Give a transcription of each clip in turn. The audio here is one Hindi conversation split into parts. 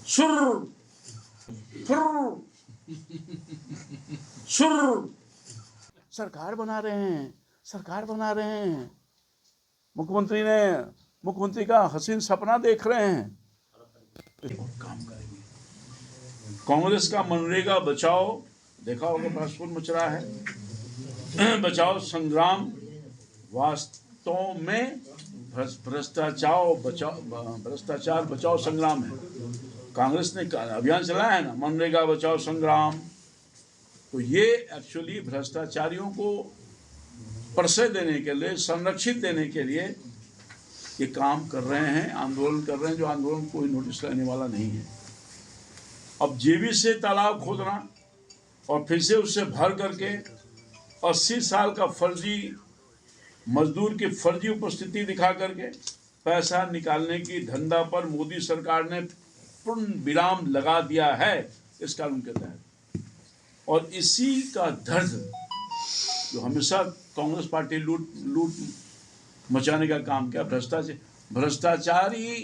सुर फुर सुर। सरकार बना रहे हैं, सरकार बना रहे हैं। मुख्यमंत्री का हसीन सपना देख रहे हैं। काम करेंगे। कांग्रेस का मनरेगा बचाओ, देखा होगा बहसपुर मच रहा है। बचाओ संग्राम वास्तव में भ्रष्टाचार बचाओ संग्राम है। कांग्रेस ने अभियान चलाया है ना, मनरेगा बचाओ संग्राम। तो ये एक्चुअली भ्रष्टाचारियों को प्रश्रय देने के लिए, संरक्षित देने के लिए ये काम कर रहे हैं, आंदोलन कर रहे हैं, जो आंदोलन कोई नोटिस लेने वाला नहीं है। अब जेबी से तालाब खोदना और फिर से उससे भर करके 80 साल का फर्जी मजदूर की फर्जी उपस्थिति दिखा करके पैसा निकालने की धंधा पर मोदी सरकार ने पूर्ण विराम लगा दिया है इस कानून के तहत। और इसी का दर्द जो हमेशा कांग्रेस पार्टी लूट मचाने का काम किया, भ्रष्टाचारी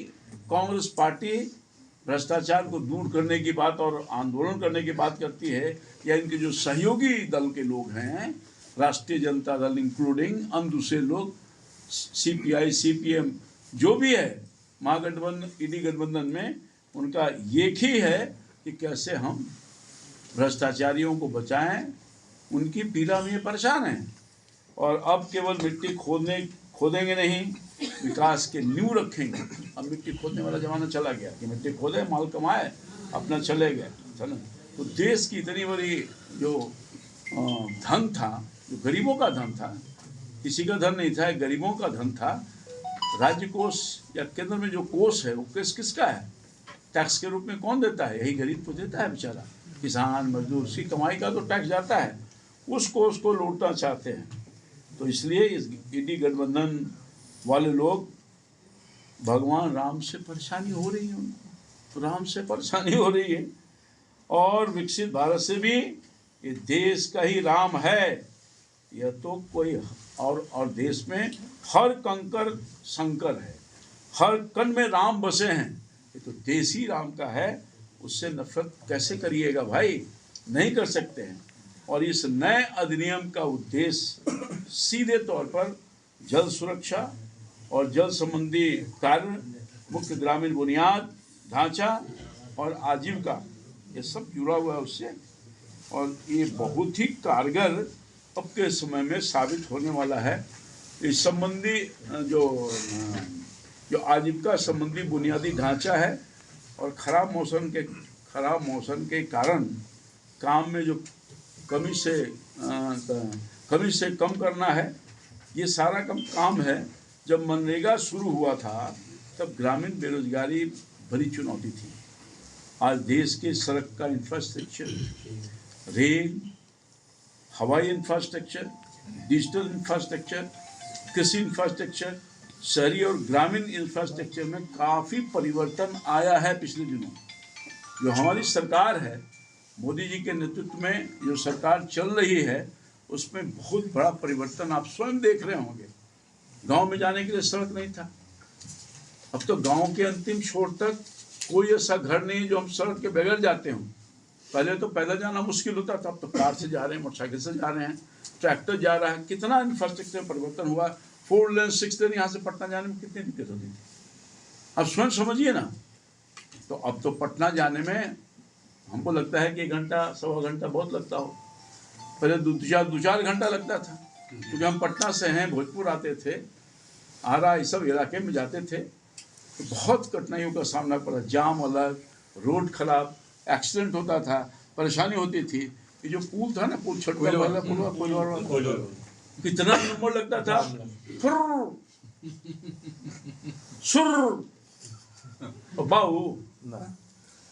कांग्रेस पार्टी भ्रष्टाचार को दूर करने की बात और आंदोलन करने की बात करती है, या इनके जो सहयोगी दल के लोग हैं, राष्ट्रीय जनता दल इंक्लूडिंग अन्य दूसरे लोग, सीपीआई सीपीएम जो भी है, महागठबंधन ईडी गठबंधन में, उनका एक ही है कि कैसे हम भ्रष्टाचारियों को बचाएं। उनकी पीड़ा में परेशान हैं और अब केवल मिट्टी खोदेंगे नहीं, विकास के नींव रखेंगे। अब मिट्टी खोदने वाला जमाना चला गया कि मिट्टी खोदे, माल कमाए, अपना चले गए। चलो, तो देश की इतनी बड़ी जो धन था, जो गरीबों का धन था, किसी का धन नहीं था, गरीबों का धन था। राज्य कोष या केंद्र में जो कोष है वो किसका है? टैक्स के रूप में कौन देता है? यही गरीब को देता है बेचारा। किसान मजदूर की कमाई का तो टैक्स जाता है, उस कोष को लूटना चाहते हैं। तो इसलिए इस ईडी गठबंधन वाले लोग, भगवान राम से परेशानी हो रही है उनको, तो राम से परेशानी हो रही है। और विकसित भारत से भी ये देश का ही राम है, यह तो कोई और देश में हर कंकर शंकर है, हर कण में राम बसे हैं। ये तो देसी राम का है, उससे नफरत कैसे करिएगा भाई? नहीं कर सकते हैं। और इस नए अधिनियम का उद्देश्य सीधे तौर पर जल सुरक्षा और जल संबंधी कार्य, मुख्य ग्रामीण बुनियाद ढांचा और आजीविका, ये सब जुड़ा हुआ है उससे। और ये बहुत ही कारगर अब के समय में साबित होने वाला है। इस संबंधी जो आजीविका संबंधी बुनियादी ढांचा है और खराब मौसम के कारण काम में जो कमी से कम करना है, ये सारा काम है। जब मनरेगा शुरू हुआ था तब ग्रामीण बेरोजगारी बड़ी चुनौती थी। आज देश के सड़क का इंफ्रास्ट्रक्चर, रेल, हवाई इंफ्रास्ट्रक्चर, डिजिटल इंफ्रास्ट्रक्चर, कृषि इंफ्रास्ट्रक्चर, शहरी और ग्रामीण इंफ्रास्ट्रक्चर में काफ़ी परिवर्तन आया है पिछले दिनों। जो हमारी सरकार है, मोदी जी के नेतृत्व में जो सरकार चल रही है, उसमें बहुत बड़ा परिवर्तन आप स्वयं देख रहे होंगे। गांव में जाने के लिए सड़क नहीं था, अब तो गांव के अंतिम छोर तक कोई ऐसा घर नहीं जो हम सड़क के बगैर जाते हों। पहले तो पैदल जाना मुश्किल होता था, अब तो कार से जा रहे हैं, मोटरसाइकिल से जा रहे हैं, ट्रैक्टर जा रहा है। कितना इंफ्रास्ट्रक्चर में परिवर्तन हुआ। 4 लेन 6 लेन यहाँ से पटना जाने में कितनी दिक्कत होती थी, अब स्वयं समझिए ना। तो अब तो पटना जाने में हमको लगता है कि 1 घंटा सवा घंटा बहुत लगता हो, पहले 2-4 घंटा लगता था। क्योंकि हम पटना से हैं, भोजपुर आते थे, आरा, इस सब इलाके में जाते थे, तो बहुत कठिनाइयों का सामना पड़ा। जाम अलग, रोड खराब, एक्सीडेंट होता था, परेशानी होती थी। ये जो पुल था ना, पुल छठवा वाला पुल, कितना नंबर लगता था, सुर बाबू,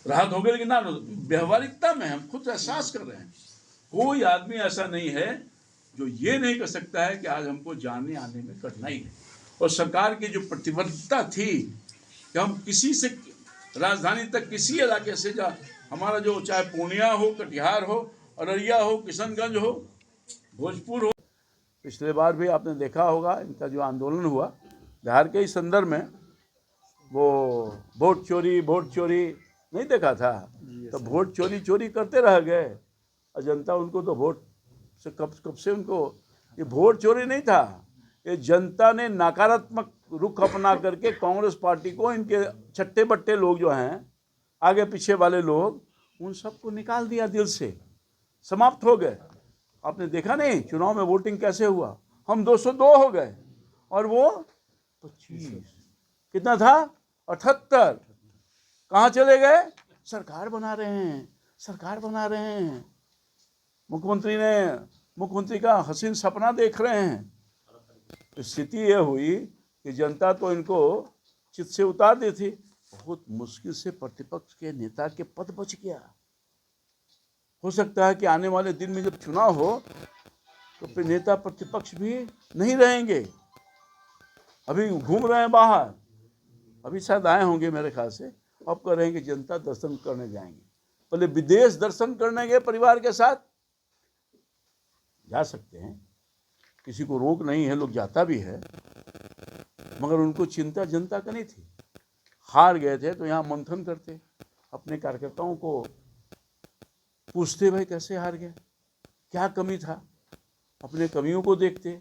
राहत हो गई। लेकिन ना, व्यवहारिकता में हम खुद एहसास कर रहे हैं, कोई आदमी ऐसा नहीं है जो ये नहीं कर सकता है कि आज हमको जाने आने में कठिनाई है। और सरकार की जो प्रतिबद्धता थी कि हम किसी से, राजधानी तक किसी इलाके से हमारा जो, चाहे पूर्णिया हो, कटिहार हो, अररिया हो, किशनगंज हो, भोजपुर हो। पिछले बार भी आपने देखा होगा इनका जो आंदोलन हुआ बिहार के ही संदर्भ में, वो वोट चोरी नहीं देखा था। तो वोट चोरी करते रह गए और जनता उनको तो वोट से कब से उनको, ये वोट चोरी नहीं था, ये जनता ने नकारात्मक रुख अपना करके कांग्रेस पार्टी को, इनके छट्टे बट्टे लोग जो हैं, आगे पीछे वाले लोग, उन सबको निकाल दिया दिल से, समाप्त हो गए। आपने देखा नहीं चुनाव में वोटिंग कैसे हुआ? हम 202 हो गए और वो 25, कितना था? 78। कहाँ चले गए? सरकार बना रहे हैं। मुख्यमंत्री का हसीन सपना देख रहे हैं। स्थिति यह हुई कि जनता तो इनको चित से उतार दी थी। बहुत मुश्किल से प्रतिपक्ष के नेता के पद बच गया। हो सकता है कि आने वाले दिन में जब चुनाव हो तो फिर नेता प्रतिपक्ष भी नहीं रहेंगे। अभी घूम रहे हैं बाहर, अभी शायद आए होंगे मेरे ख्याल से। अब कह रहे हैं कि जनता दर्शन करने जाएंगे। पहले विदेश दर्शन करने गए परिवार के साथ, जा सकते हैं, किसी को रोक नहीं है, लोग जाता भी है, मगर उनको चिंता जनता का नहीं थी। हार गए थे तो यहाँ मंथन करते, अपने कार्यकर्ताओं को पूछते, भाई कैसे हार गए, क्या कमी था, अपने कमियों को देखते,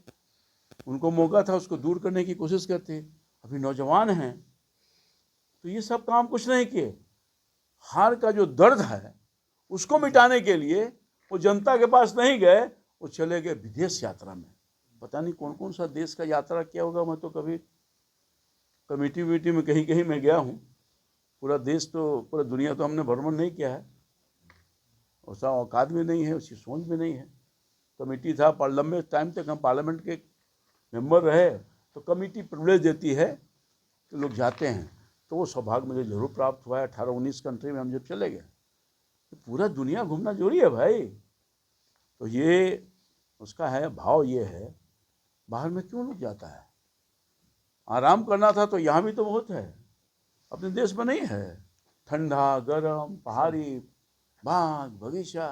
उनको मौका था उसको दूर करने की कोशिश करते। अभी नौजवान हैं तो ये सब काम कुछ नहीं किए। हार का जो दर्द है उसको मिटाने के लिए वो जनता के पास नहीं गए, वो चले गए विदेश यात्रा में। पता नहीं कौन कौन सा देश का यात्रा किया होगा। मैं तो कभी कमेटी में कहीं मैं गया हूँ। पूरा देश तो, पूरा दुनिया तो हमने भ्रमण नहीं किया है, उसका औकात भी नहीं है, उसकी सोच भी नहीं है। कमेटी था, लंबे टाइम तक हम पार्लियामेंट के मेंबर रहे, तो कमेटी प्रिविलेज देती है कि लोग जाते हैं। तो वो सौभाग्य मुझे जरूर प्राप्त हुआ है। 18-19 कंट्री में हम जब चले गए, तो पूरा दुनिया घूमना जरूरी है भाई। तो ये उसका है भाव, ये है बाहर में क्यों लोग जाता है। आराम करना था तो यहाँ भी तो बहुत है, अपने देश में नहीं है। ठंडा गर्म पहाड़ी, बाग बगीचा।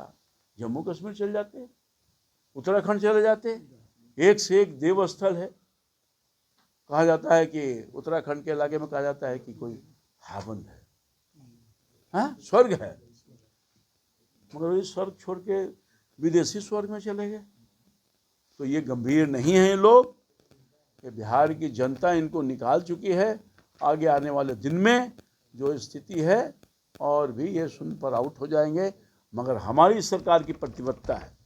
जम्मू कश्मीर चले जाते, उत्तराखंड चले जाते, एक से एक देव स्थल है। कहा जाता है कि उत्तराखंड के इलाके में कहा जाता है कि कोई हेवन है, हाँ स्वर्ग है, मगर ये स्वर्ग छोड़ के विदेशी स्वर्ग में चले गए। तो ये गंभीर नहीं है लोग, ये बिहार की जनता इनको निकाल चुकी है। आगे आने वाले दिन में जो स्थिति है और भी ये सुन पर आउट हो जाएंगे। मगर हमारी सरकार की प्रतिबद्धता है,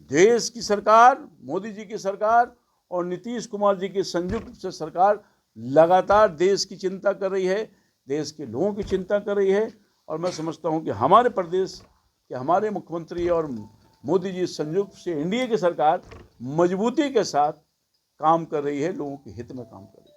देश की सरकार, मोदी जी की सरकार और नीतीश कुमार जी की संयुक्त से सरकार लगातार देश की चिंता कर रही है, देश के लोगों की चिंता कर रही है। और मैं समझता हूं कि हमारे प्रदेश के हमारे मुख्यमंत्री और मोदी जी संयुक्त से एनडीए की सरकार मजबूती के साथ काम कर रही है, लोगों के हित में काम कर रही है।